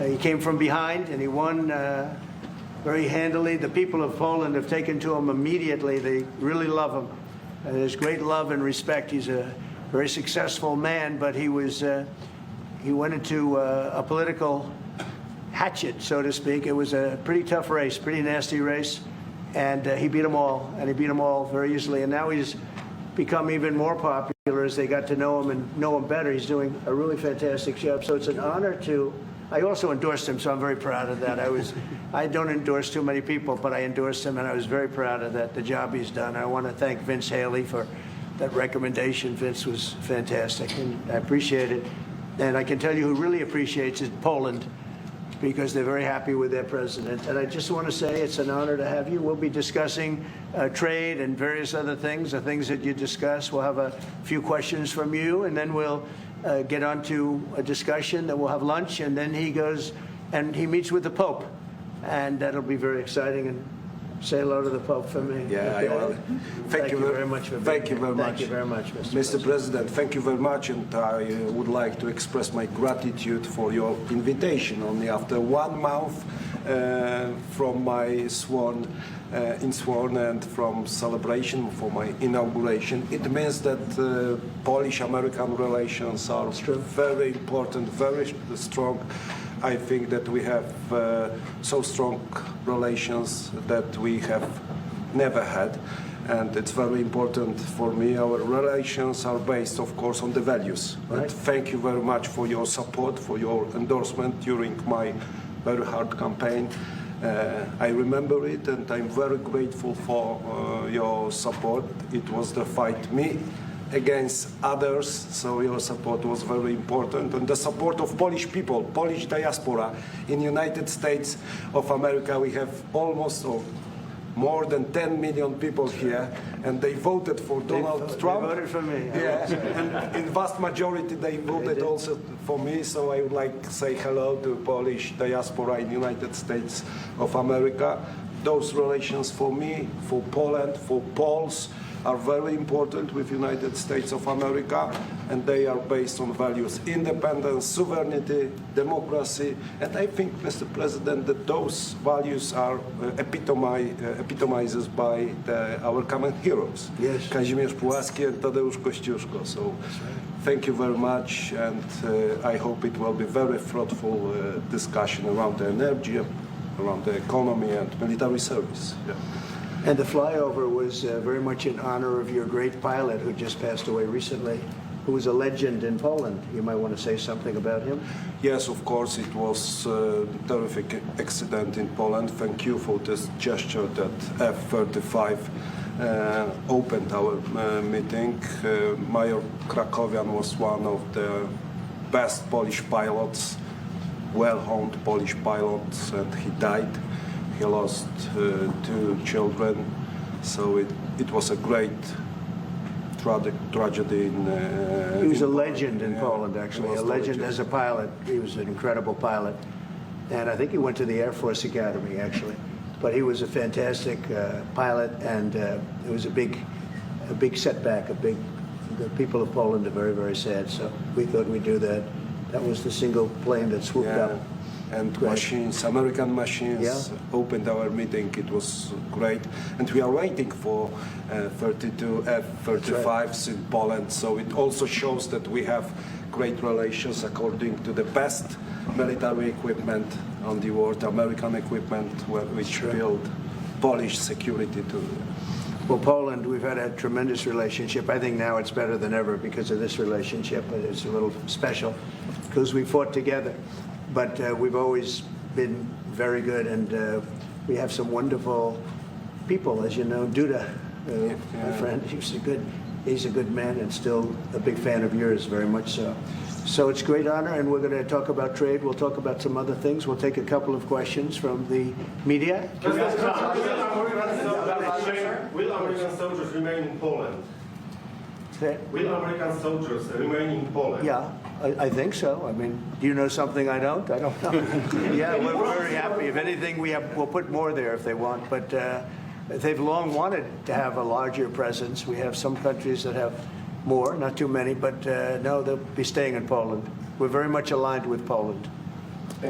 He came from behind, and he won very handily. The people of Poland have taken to him immediately. They really love him. There's great love and respect. He's a very successful man, but he went into a political hatchet, so to speak. It was a pretty tough race, pretty nasty race, and he beat them all, and he beat them all very easily. And now he's become even more popular as they got to know him and know him better. He's doing a really fantastic job. So it's an honor to. I also endorsed him, so I'm very proud of that. I don't endorse too many people, but I endorsed him, and I was very proud of that, the job he's done. I want to thank Vince Haley for that recommendation. Vince was fantastic, and I appreciate it. And I can tell you who really appreciates it, Poland, because they're very happy with their president. And I just want to say it's an honor to have you. We'll be discussing trade and various other things, the things that you discuss. We'll have a few questions from you, and then we'll get on to a discussion. Then we'll have lunch, and then he goes and he meets with the Pope. And that'll be very exciting. And say hello to the Pope for me. Yeah, I will. Thank you very much. Thank you very much. Thank you very much, Mr. President. Thank you very much, and I would like to express my gratitude for your invitation. Only after 1 month from my sworn and from celebration for my inauguration, it means that Polish-American relations are very important, very strong. I think that we have so strong relations that we have never had, and it's very important for me. Our relations are based, of course, on the values. Right. And thank you very much for your support, for your endorsement during my very hard campaign. I remember it, and I'm very grateful for your support. It was the fight me against others, so your support was very important, and the support of Polish people, Polish diaspora. In United States of America, we have almost more than 10 million people here, and they voted for Donald Trump. They voted for me. Yeah, and in vast majority they voted also for me, so I would like to say hello to Polish diaspora in United States of America. Those relations for me, for Poland, for Poles, are very important with United States of America, and they are based on values: independence, sovereignty, democracy. And I think, Mr. President, that those values are epitomized by our common heroes, yes. Kazimierz Pułaski and Tadeusz Kościuszko. So thank you very much, and I hope it will be very fruitful discussion around the energy, around the economy and military service. Yeah. And the flyover was very much in honor of your great pilot who just passed away recently, who was a legend in Poland. You might want to say something about him. Yes, of course, it was a terrific accident in Poland. Thank you for this gesture that F-35 opened our meeting. Major Krakowian was one of the best Polish pilots, well-honed Polish pilots, and he died. He lost 2 children, so it was a great tragedy. He was a legend in Poland, actually, a legend as a pilot. He was an incredible pilot, and I think he went to the Air Force Academy, actually. But he was a fantastic pilot, and it was a big setback. The people of Poland are very, very sad. So we thought we'd do that. That was the single plane that swooped up. And machines, American machines, opened our meeting. It was great. And we are waiting for 32 F-35s in Poland. So it also shows that we have great relations according to the best military equipment on the world, American equipment, which build Polish security too. Well, Poland, we've had a tremendous relationship. I think now it's better than ever because of this relationship. It's a little special because we fought together. But we've always been very good, and we have some wonderful people, as you know. Duda, my friend, he's a good man and still a big fan of yours, very much so. So it's a great honor, and we're going to talk about trade. We'll talk about some other things. We'll take a couple of questions from the media. Will American soldiers remain in Poland? Will American soldiers remain in Poland? Yeah, I think so. I mean, do you know something I don't? I don't know. Yeah, we're very happy. If anything, we'll put more there if they want. But they've long wanted to have a larger presence. We have some countries that have more, not too many, but no, they'll be staying in Poland. We're very much aligned with Poland.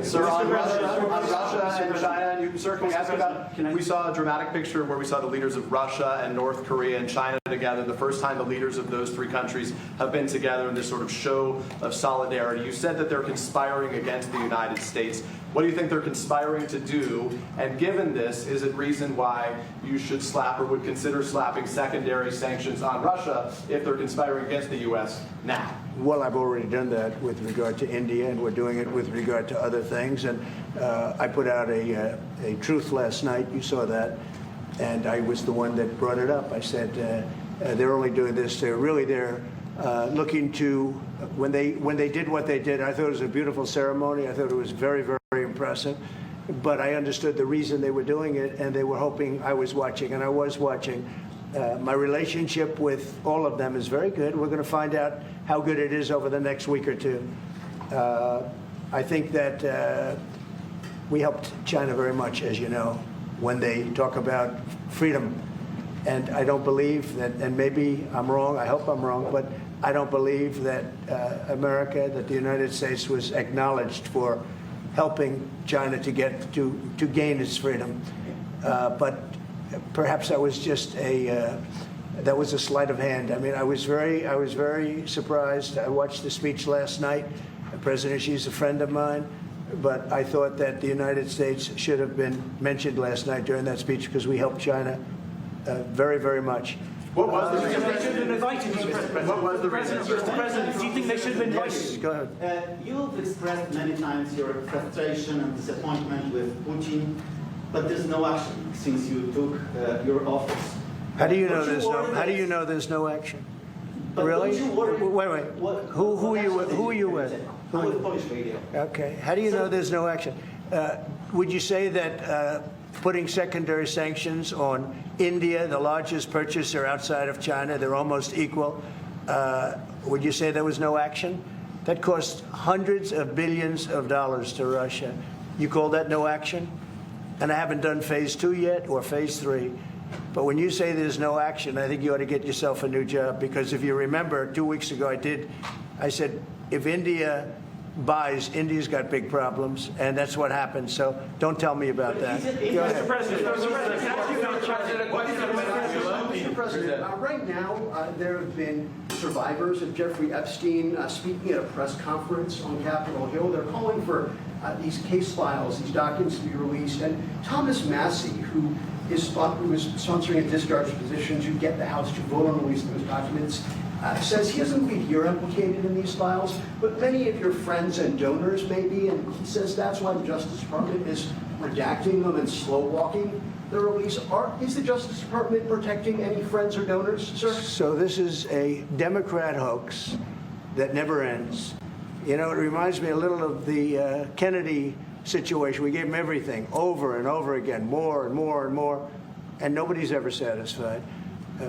Sir, on Russia and China, you, sir, can we ask about, we saw a dramatic picture where we saw the leaders of Russia and North Korea and China together, the first time the leaders of those three countries have been together in this sort of show of solidarity. You said that they're conspiring against the United States. What do you think they're conspiring to do? And given this, is it reason why you should slap or would consider slapping secondary sanctions on Russia if they're conspiring against the U.S. now? Well, I've already done that with regard to India, and we're doing it with regard to other things. And I put out a truth last night. You saw that. And I was the one that brought it up. I said they're only doing this. They're looking to, when they did what they did, I thought it was a beautiful ceremony. I thought it was very, very impressive. But I understood the reason they were doing it, and they were hoping I was watching, and I was watching. My relationship with all of them is very good. We're going to find out how good it is over the next week or two. I think that we helped China very much, as you know, when they talk about freedom. And I don't believe that, and maybe I'm wrong, I hope I'm wrong, but I don't believe that America, that the United States was acknowledged for helping China to gain its freedom. But perhaps that was just that was a sleight of hand. I mean, I was very surprised. I watched the speech last night. President Xi's a friend of mine, but I thought that the United States should have been mentioned last night during that speech because we helped China very, very much. What was the reason? They should have been invited, Mr. President. What was the reason? Mr. President, do you think they should have been invited? Yes, go ahead. You've expressed many times your frustration and disappointment with Putin, but there's no action since you took your office. How do you know Don't there's you no? worry How do that- you know there's no action? But Really? don't you worry- Wait. Who are you with? Who are you with? I'm with Polish radio. Okay. How do you know there's no action? Would you say that putting secondary sanctions on India, the largest purchaser outside of China, they're almost equal, would you say there was no action? That cost hundreds of billions of dollars to Russia. You call that no action? And I haven't done phase 2 yet or phase 3. But when you say there's no action, I think you ought to get yourself a new job, because if you remember 2 weeks ago I said if India buys, India's got big problems, and that's what happened. So don't tell me about that. Go ahead. Mr. President, Mr. President, right now there have been survivors of Jeffrey Epstein speaking at a press conference on Capitol Hill. They're calling for these case files, these documents to be released. And Thomas Massey, who was sponsoring a discharge position to get the House to vote on the release of those documents, says he doesn't believe you're implicated in these files, but many of your friends and donors may be, and he says that's why the Justice Department is redacting them and slow-walking the release. Is the Justice Department protecting any friends or donors, sir? So this is a Democrat hoax that never ends. You know, it reminds me a little of the Kennedy situation. We gave him everything over and over again, more and more and more, and nobody's ever satisfied.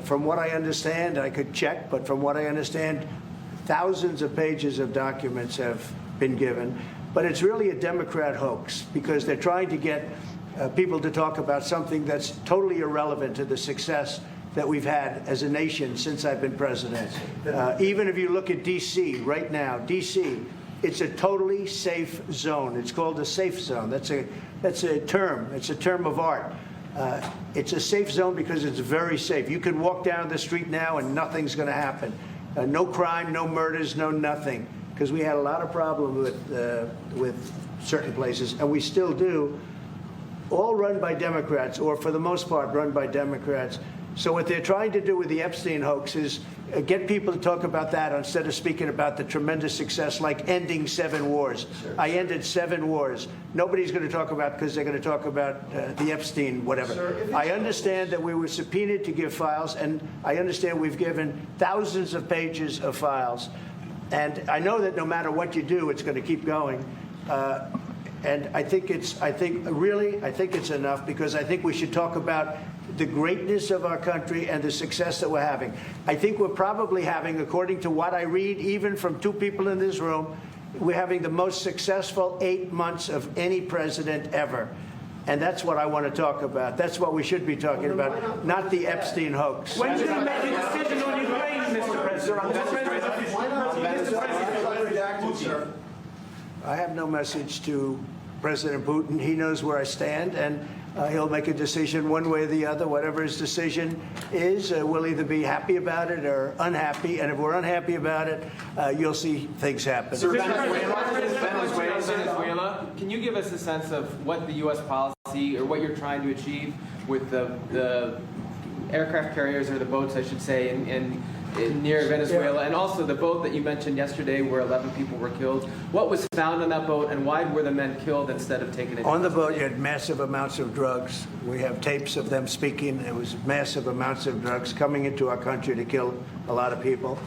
From what I understand, I could check, but from what I understand, thousands of pages of documents have been given. But it's really a Democrat hoax because they're trying to get people to talk about something that's totally irrelevant to the success that we've had as a nation since I've been president. Even if you look at D.C. right now, D.C., it's a totally safe zone. It's called a safe zone. That's a term. It's a term of art. It's a safe zone because it's very safe. You can walk down the street now and nothing's going to happen. No crime, no murders, no nothing. Because we had a lot of problems with certain places, and we still do. All run by Democrats, or for the most part run by Democrats. So what they're trying to do with the Epstein hoax is get people to talk about that instead of speaking about the tremendous success like ending 7 wars. Sure. I ended 7 wars. Nobody's going to talk about because they're going to talk about the Epstein whatever. Sir, I understand that we were subpoenaed to give files, and I understand we've given thousands of pages of files. And I know that no matter what you do, it's going to keep going. And I think it's enough, because I think we should talk about the greatness of our country and the success that we're having. I think we're probably having, according to what I read, even from 2 people in this room, we're having the most successful 8 months of any president ever. And that's what I want to talk about. That's what we should be talking about, not the Epstein hoax. when do you make a decision on Ukraine, Mr. President? Why not? I have no message to President Putin. He knows where I stand, and he'll make a decision one way or the other. Whatever his decision is, we'll either be happy about it or unhappy. And if we're unhappy about it, you'll see things happen. Venezuela, can you give us a sense of what the U.S. policy or what you're trying to achieve with the aircraft carriers, or the boats, I should say, in near Venezuela, and also the boat that you mentioned yesterday where 11 people were killed? What was found on that boat, and why were the men killed instead of taken into On the boat, custody? you had massive amounts of drugs. We have tapes of them speaking. It was massive amounts of drugs coming into our country to kill a lot of people.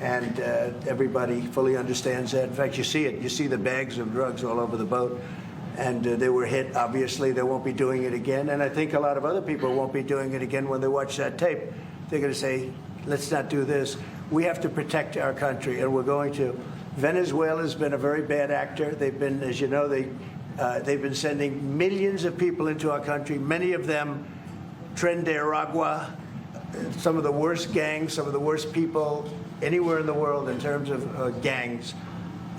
And everybody fully understands that. In fact, you see it. You see the bags of drugs all over the boat. And they were hit, obviously. They won't be doing it again. And I think a lot of other people won't be doing it again when they watch that tape. They're going to say, let's not do this. We have to protect our country, and we're going to. Venezuela's been a very bad actor. They've been, as you know, they've been sending millions of people into our country, many of them Tren de Aragua, some of the worst gangs, some of the worst people anywhere in the world in terms of gangs.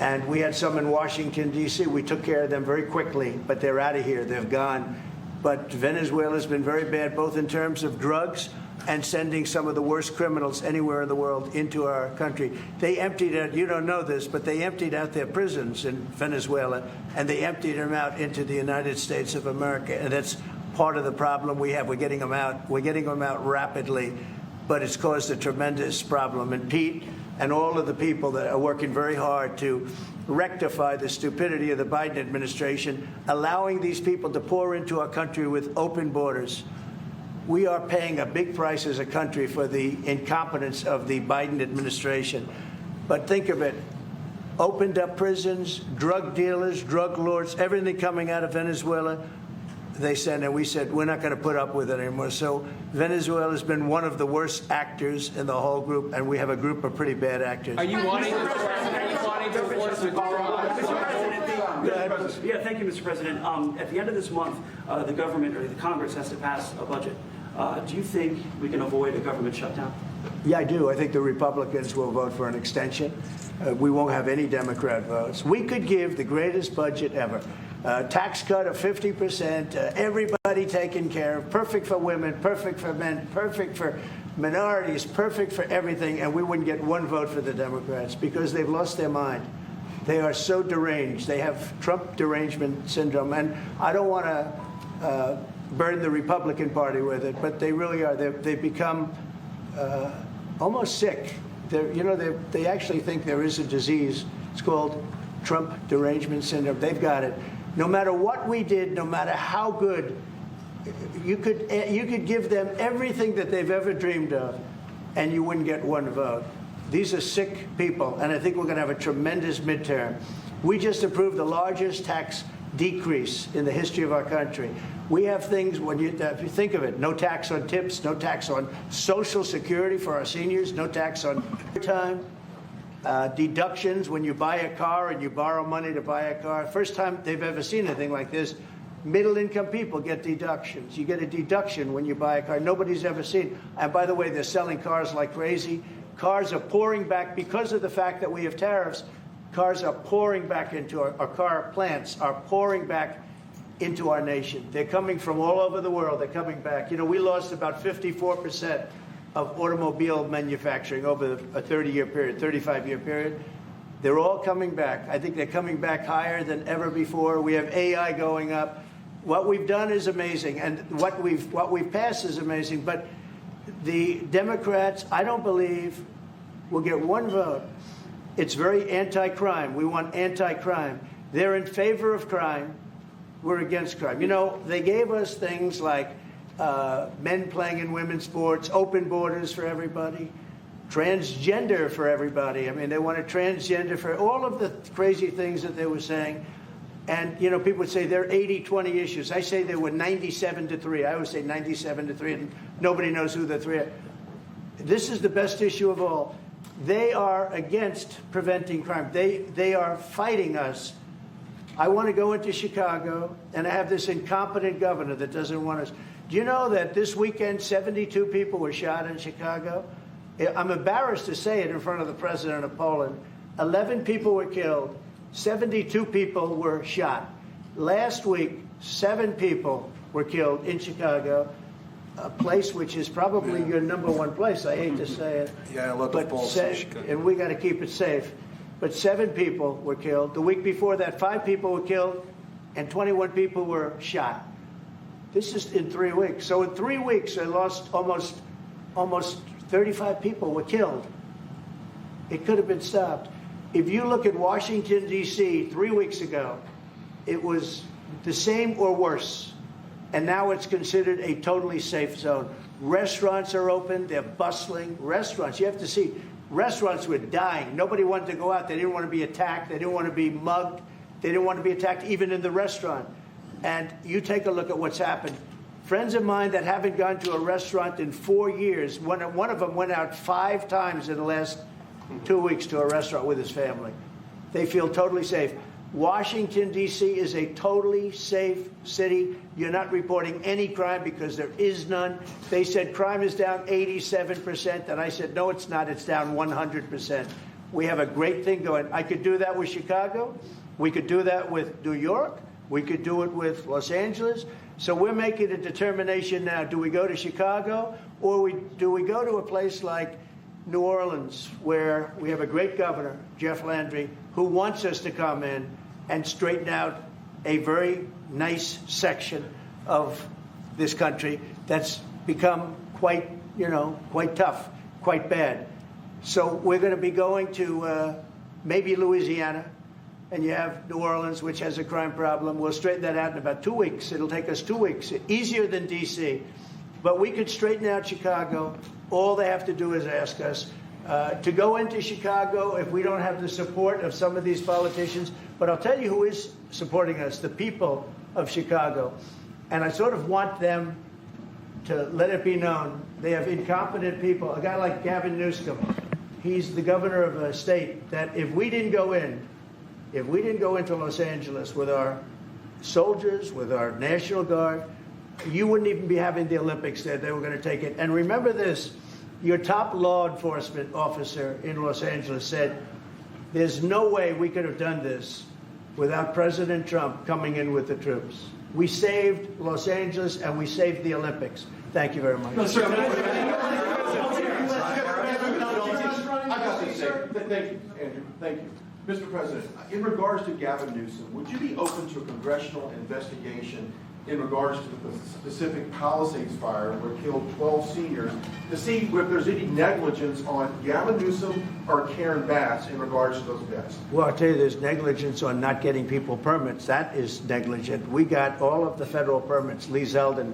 And we had some in Washington, D.C. We took care of them very quickly, but they're out of here. They've gone. But Venezuela's been very bad, both in terms of drugs and sending some of the worst criminals anywhere in the world into our country. They emptied out, you don't know this, but they emptied out their prisons in Venezuela, and they emptied them out into the United States of America. And that's part of the problem we have. We're getting them out. We're getting them out rapidly, but it's caused a tremendous problem. And Pete and all of the people that are working very hard to rectify the stupidity of the Biden administration, allowing these people to pour into our country with open borders. We are paying a big price as a country for the incompetence of the Biden administration. But think of it, opened up prisons, drug dealers, drug lords, everything coming out of Venezuela. They said, and we said, we're not going to put up with it anymore. So Venezuela has been one of the worst actors in the whole group, and we have a group of pretty bad actors. Are you wanting to force withdrawal? Yeah, thank you, Mr. President. At the end of this month, the government or the Congress has to pass a budget. Do you think we can avoid a government shutdown? Yeah, I do. I think the Republicans will vote for an extension. We won't have any Democrat votes. We could give the greatest budget ever. Tax cut of 50%, everybody taken care of, perfect for women, perfect for men, perfect for minorities, perfect for everything, and we wouldn't get one vote for the Democrats because they've lost their mind. They are so deranged. They have Trump derangement syndrome, and I don't want to burn the Republican Party with it, but they really are. They've become almost sick. They actually think there is a disease. It's called Trump derangement syndrome. They've got it. No matter what we did, no matter how good, you could give them everything that they've ever dreamed of, and you wouldn't get one vote. These are sick people, and I think we're going to have a tremendous midterm. We just approved the largest tax decrease in the history of our country. We have things, if you think of it, no tax on tips, no tax on Social Security for our seniors, no tax on time. Deductions when you buy a car and you borrow money to buy a car. First time they've ever seen anything like this. Middle-income people get deductions. You get a deduction when you buy a car. Nobody's ever seen. And by the way, they're selling cars like crazy. Cars are pouring back because of the fact that we have tariffs. Cars are pouring back into our car plants are pouring back into our nation. They're coming from all over the world. They're coming back. You know, we lost about 54% of automobile manufacturing over a 30-year period, 35-year period. They're all coming back. I think they're coming back higher than ever before. We have AI going up. What we've done is amazing, and what we've passed is amazing. But the Democrats, I don't believe, will get one vote. It's very anti-crime. We want anti-crime. They're in favor of crime. We're against crime. You know, they gave us things like men playing in women's sports, open borders for everybody, transgender for everybody. I mean, they wanted transgender for all of the crazy things that they were saying. And, you know, people would say they're 80-20 issues. I say they were 97-3. I always say 97-3, and nobody knows who the three are. This is the best issue of all. They are against preventing crime. They are fighting us. I want to go into Chicago, and I have this incompetent governor that doesn't want us. Do you know that this weekend 72 people were shot in Chicago? I'm embarrassed to say it in front of the president of Poland. 11 people were killed. 72 people were shot. Last week, 7 people were killed in Chicago, a place which is probably your number one place. I hate to say it. Yeah, a lot of Poles in Chicago. And we got to keep it safe. But 7 people were killed. The week before that, 5 people were killed, and 21 people were shot. This is in 3 weeks. So in 3 weeks, I lost almost 35 people were killed. It could have been stopped. If you look at Washington, D.C., 3 weeks ago, it was the same or worse. And now it's considered a totally safe zone. Restaurants are open. They're bustling. Restaurants, you have to see, restaurants were dying. Nobody wanted to go out. They didn't want to be attacked. They didn't want to be mugged. They didn't want to be attacked even in the restaurant. And you take a look at what's happened. Friends of mine that haven't gone to a restaurant in 4 years, one of them went out 5 times in the last 2 weeks to a restaurant with his family. They feel totally safe. Washington, D.C. is a totally safe city. You're not reporting any crime because there is none. They said crime is down 87%, and I said, no, it's not. It's down 100%. We have a great thing going. I could do that with Chicago. We could do that with New York. We could do it with Los Angeles. So we're making a determination now. Do we go to Chicago, or do we go to a place like New Orleans, where we have a great governor, Jeff Landry, who wants us to come in and straighten out a very nice section of this country that's become quite tough, quite bad. So we're going to be going to maybe Louisiana, and you have New Orleans, which has a crime problem. We'll straighten that out in about 2 weeks. It'll take us 2 weeks, easier than D.C., but we could straighten out Chicago. All they have to do is ask us to go into Chicago if we don't have the support of some of these politicians. But I'll tell you who is supporting us, the people of Chicago. And I sort of want them to let it be known. They have incompetent people. A guy like Gavin Newsom, he's the governor of a state that if we didn't go into Los Angeles with our soldiers, with our National Guard, you wouldn't even be having the Olympics there. They were going to take it. And remember this, your top law enforcement officer in Los Angeles said, there's no way we could have done this without President Trump coming in with the troops. We saved Los Angeles and we saved the Olympics. Thank you very much. Thank you, Andrew. Thank you. Mr. President, in regards to Gavin Newsom, would you be open to a congressional investigation in regards to the specific Palisades fire where killed 12 seniors to see if there's any negligence on Gavin Newsom or Karen Bass in regards to those deaths? Well, I'll tell you, there's negligence on not getting people permits. That is negligent. We got all of the federal permits. Lee Zeldin,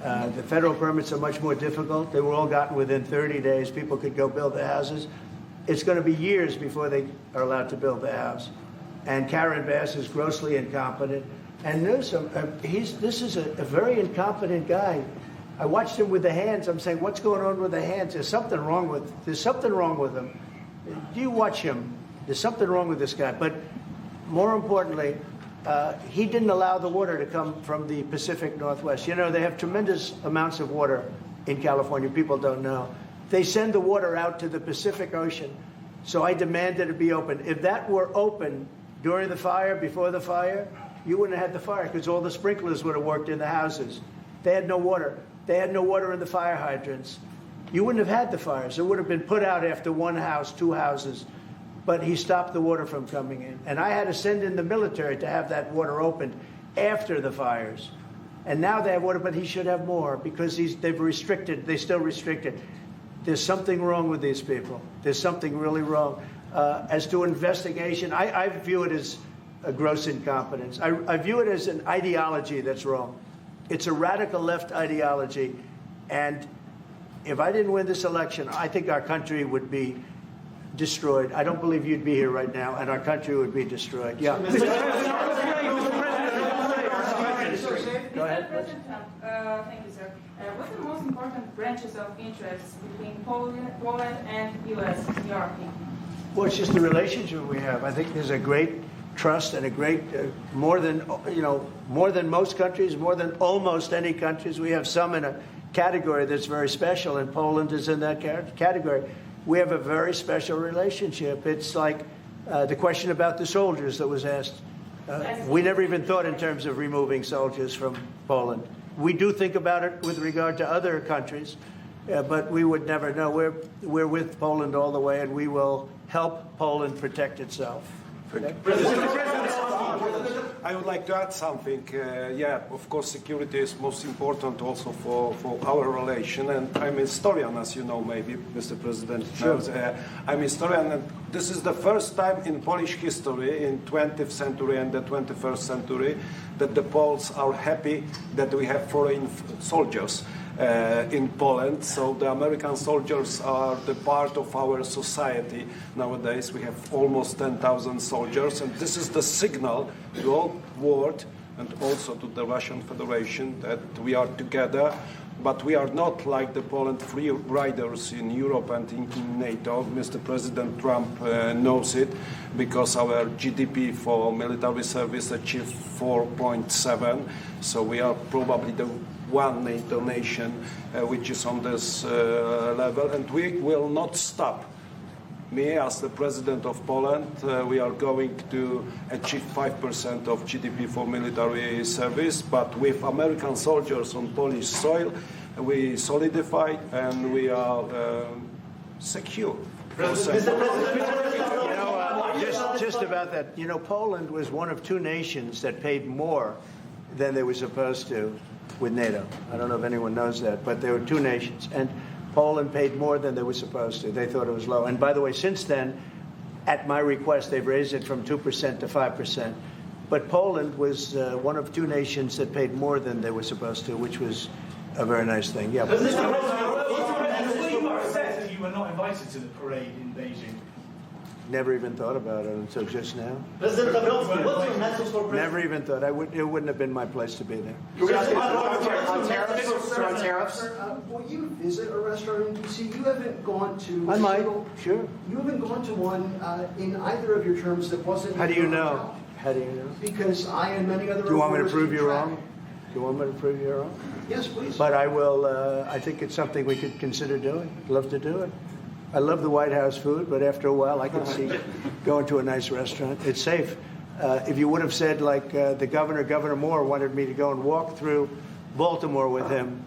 the federal permits are much more difficult. They were all gotten within 30 days. People could go build their houses. It's going to be years before they are allowed to build their house. And Karen Bass is grossly incompetent. And Newsom, this is a very incompetent guy. I watched him with the hands. I'm saying, what's going on with the hands? There's something wrong with him. Do you watch him? There's something wrong with this guy. But more importantly, he didn't allow the water to come from the Pacific Northwest. You know, they have tremendous amounts of water in California. People don't know. They send the water out to the Pacific Ocean. So I demanded it be open. If that were open during the fire, before the fire, you wouldn't have had the fire because all the sprinklers would have worked in the houses. They had no water. They had no water in the fire hydrants. You wouldn't have had the fires. It would have been put out after one house, 2 houses. But he stopped the water from coming in. And I had to send in the military to have that water opened after the fires. And now they have water, but he should have more because they still restricted. There's something wrong with these people. There's something really wrong. As to investigation, I view it as a gross incompetence. I view it as an ideology that's wrong. It's a radical left ideology. And if I didn't win this election, I think our country would be destroyed. I don't believe you'd be here right now, and our country would be destroyed. Yeah. Go ahead. President Trump, thank you, sir. What are the most important branches of interest between Poland and U.S. in your opinion? Well, it's just the relationship we have. I think there's a great trust and a great, more than most countries, more than almost any countries. We have some in a category that's very special, and Poland is in that category. We have a very special relationship. It's like The question about the soldiers that was asked, we never even thought in terms of removing soldiers from Poland. We do think about it with regard to other countries, but we would never know. We're with Poland all the way, and we will help Poland protect itself. I would like to add something. Yeah, of course, security is most important also for our relation. And I'm a historian, as you know, maybe, Mr. President. Sure. I'm a historian, and this is the first time in Polish history, in 20th century and the 21st century, that the Poles are happy that we have foreign soldiers in Poland. So the American soldiers are the part of our society nowadays. We have almost 10,000 soldiers, and this is the signal to the whole world and also to the Russian Federation that we are together. But we are not like the Poland free riders in Europe and in NATO. Mr. President Trump knows it, because our GDP for military service achieved 4.7. So we are probably the one NATO nation which is on this level, and we will not stop. Me, as the president of Poland, we are going to achieve 5% of GDP for military service, but with American soldiers on Polish soil, we solidify and we are secure. Just about that, Poland was one of two nations that paid more than they were supposed to with NATO. I don't know if anyone knows that, but there were two nations, and Poland paid more than they were supposed to. They thought it was low. And by the way, since then, at my request, they've raised it from 2% to 5%. But Poland was one of two nations that paid more than they were supposed to, which was a very nice thing. Yeah. You were not invited to the parade in Beijing. Never even thought about it until just now. President Nawrocki, what's your message for President? Never even thought. It wouldn't have been my place to be there. On tariffs? Will you visit a restaurant in D.C.? You haven't gone to... I might, sure. You haven't gone to one in either of your terms that wasn't... How do you know? How do you know? Because I and many other... Do you want me to prove you track. wrong? Do you want me to prove you wrong? Yes, please. But I will, I think it's something we could consider doing. I'd love to do it. I love the White House food, but after a while I can see going to a nice restaurant. It's safe. If you would have said, like the Governor Moore wanted me to go and walk through Baltimore with him,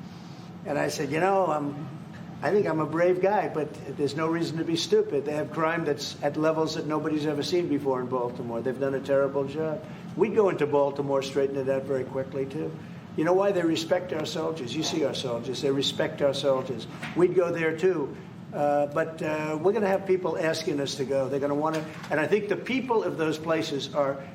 and I said, I think I'm a brave guy, but there's no reason to be stupid. They have crime that's at levels that nobody's ever seen before in Baltimore. They've done a terrible job. We'd go into Baltimore, straighten it out very quickly, too. You know why? They respect our soldiers. You see our soldiers. They respect our soldiers. We'd go there, too. But we're going to have people asking us to go. They're going to want to, and I think the people of those places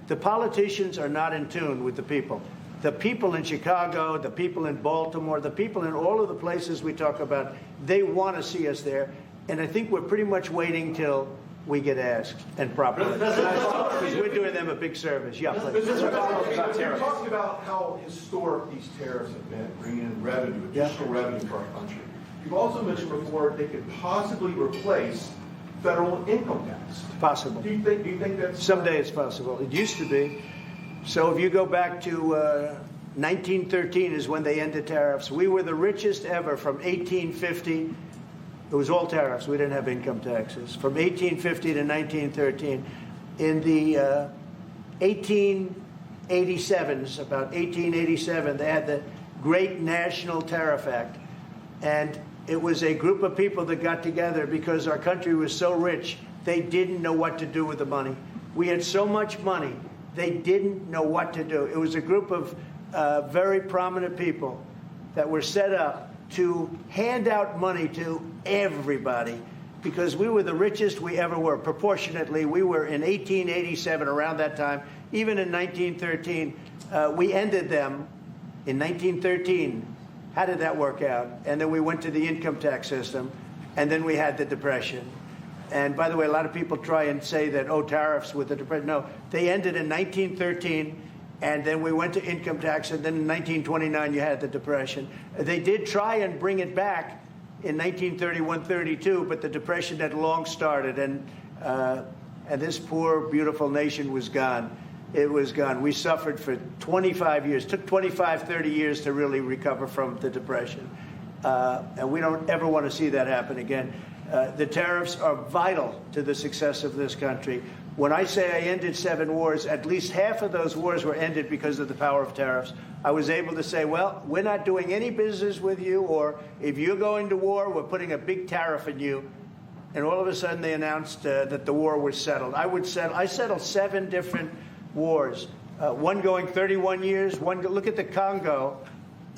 the politicians are not in tune with the people. The people in Chicago, the people in Baltimore, the people in all of the places we talk about, they want to see us there. And I think we're pretty much waiting till we get asked, and properly. Because we're doing them a big service. Yeah, please. You talked about how historic these tariffs have been, bringing in revenue, additional revenue for our country. You've also mentioned before they could possibly replace federal income tax. Possible. Do you think that's... Someday it's possible. It used to be. So if you go back to 1913 is when they ended tariffs. We were the richest ever from 1850. It was all tariffs. We didn't have income taxes. From 1850 to 1913. In the 1887s, about 1887, they had the Great National Tariff Act. And it was a group of people that got together because our country was so rich, they didn't know what to do with the money. We had so much money, they didn't know what to do. It was a group of very prominent people that were set up to hand out money to everybody because we were the richest we ever were. Proportionately, we were in 1887, around that time. Even in 1913, we ended them in 1913. How did that work out? And then we went to the income tax system, and then we had the Depression. And by the way, a lot of people try and say that, tariffs with the Depression. No, they ended in 1913, and then we went to income tax, and then in 1929 you had the Depression. They did try and bring it back in 1931-32, but the Depression had long started, and this poor, beautiful nation was gone. It was gone. We suffered for 25 years. It took 25, 30 years to really recover from the Depression. And we don't ever want to see that happen again. The tariffs are vital to the success of this country. When I say I ended 7 wars, at least half of those wars were ended because of the power of tariffs. I was able to say, well, we're not doing any business with you, or if you're going to war, we're putting a big tariff on you. And all of a sudden they announced that the war was settled. I settled 7 different wars, one going 31 years. Look at the Congo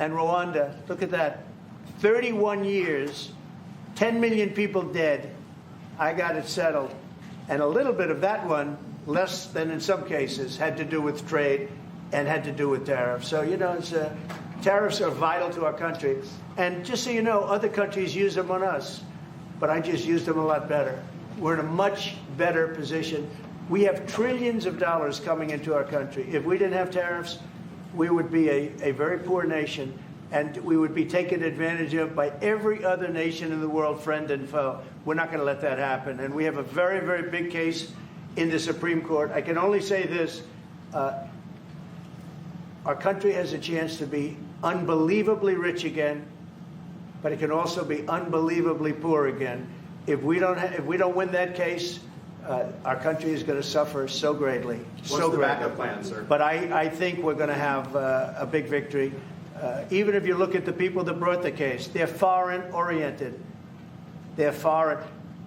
and Rwanda. Look at that. 31 years, 10 million people dead. I got it settled. And a little bit of that one, less than in some cases, had to do with trade and had to do with tariffs. So, tariffs are vital to our country. And just so you know, other countries use them on us, but I just used them a lot better. We're in a much better position. We have trillions of dollars coming into our country. If we didn't have tariffs, we would be a very poor nation, and we would be taken advantage of by every other nation in the world, friend and foe. We're not going to let that happen. And we have a very, very big case in the Supreme Court. I can only say this. Our country has a chance to be unbelievably rich again, but it can also be unbelievably poor again. If we don't win that case, our country is going to suffer so greatly. What's the backup plan, sir? But I think we're going to have a big victory. Even if you look at the people that brought the case, they're foreign-oriented. They're foreign.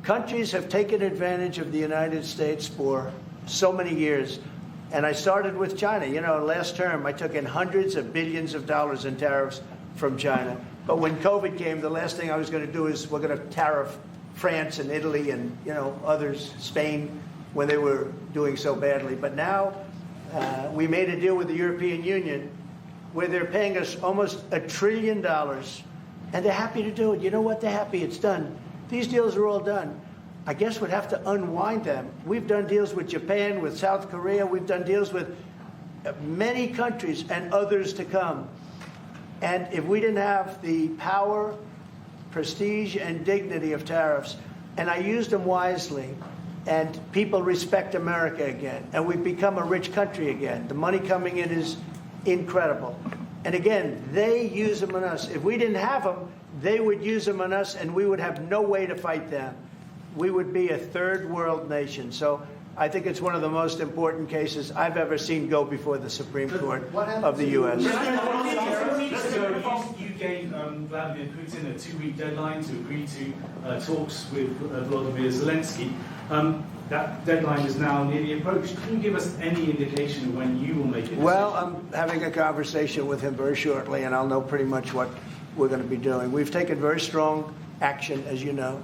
Countries have taken advantage of the United States for so many years. And I started with China. Last term, I took in hundreds of billions of dollars in tariffs from China. But when COVID came, the last thing I was going to do is we're going to tariff France and Italy and, others, Spain, when they were doing so badly. But now we made a deal with the European Union where they're paying us almost $1 trillion, and they're happy to do it. You know what? They're happy. It's done. These deals are all done. I guess we'd have to unwind them. We've done deals with Japan, with South Korea. We've done deals with many countries and others to come. And if we didn't have the power, prestige, and dignity of tariffs, and I used them wisely, and people respect America again, and we've become a rich country again. The money coming in is incredible. And again, they use them on us. If we didn't have them, they would use them on us, and we would have no way to fight them. We would be a third world nation. So I think it's one of the most important cases I've ever seen go before the Supreme Court of the U.S. 2 weeks ago, you gave Vladimir Putin a 2-week deadline to agree to talks with Volodymyr Zelensky. That deadline is now nearly approached. Can you give us any indication of when you will make it? Well, I'm having a conversation with him very shortly, and I'll know pretty much what we're going to be doing. We've taken very strong action, as you know.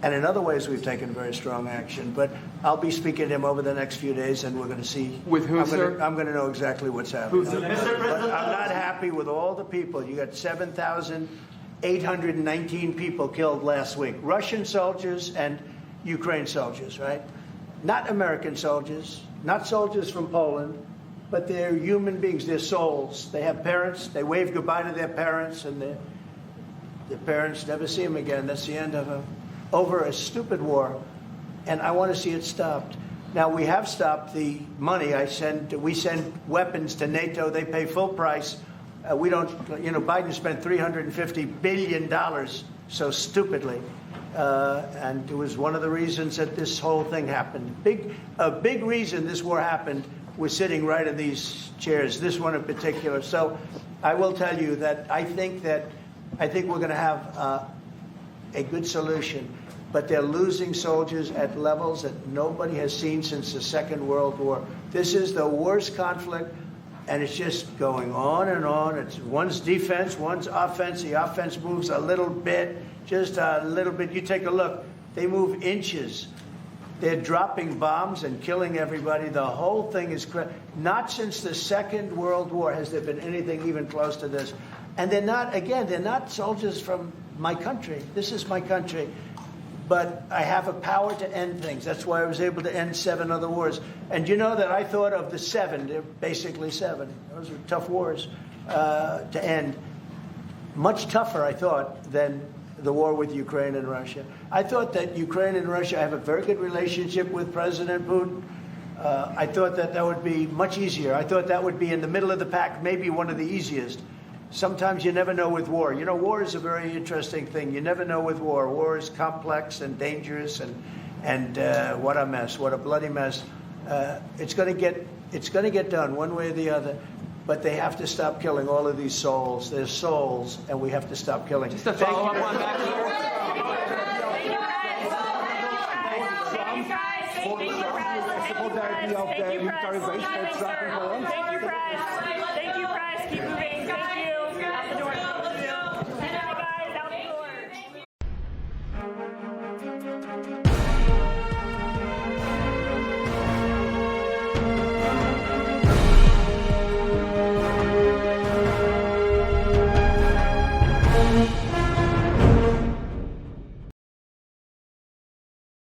And in other ways, we've taken very strong action. But I'll be speaking to him over the next few days, and we're going to see. With who, sir? I'm going to know exactly what's happening. But I'm not happy with all the people. You got 7,819 people killed last week. Russian soldiers and Ukraine soldiers, right? Not American soldiers, not soldiers from Poland, but they're human beings. They're souls. They have parents. They wave goodbye to their parents, and their parents never see them again. That's the end of them. Over a stupid war, and I want to see it stopped. Now, we have stopped the money. We send weapons to NATO. They pay full price. We don't, Biden spent $350 billion so stupidly. And it was one of the reasons that this whole thing happened. A big reason this war happened was sitting right in these chairs, this one in particular. So I will tell you that I think we're going to have a good solution, but they're losing soldiers at levels that nobody has seen since the Second World War. This is the worst conflict, and it's just going on and on. It's one's defense, one's offense. The offense moves a little bit, just a little bit. You take a look. They move inches. They're dropping bombs and killing everybody. The whole thing is not since the Second World War has there been anything even close to this. And they're not soldiers from my country. This is my country. But I have a power to end things. That's why I was able to end 7 other wars. And you know that I thought of the 7, they're basically 7. Those are tough wars to end. Much tougher, I thought, than the war with Ukraine and Russia. I thought that Ukraine and Russia have a very good relationship with President Putin. I thought that would be much easier. I thought that would be in the middle of the pack, maybe one of the easiest. Sometimes you never know with war. War is a very interesting thing. You never know with war. War is complex and dangerous, and And what a mess! What a bloody mess! It's going to get done one way or the other. But they have to stop killing all of these souls. There's souls, and we have to stop killing. Just to follow up on that here. Thank you, press. Keep moving. Thank you. Out the door.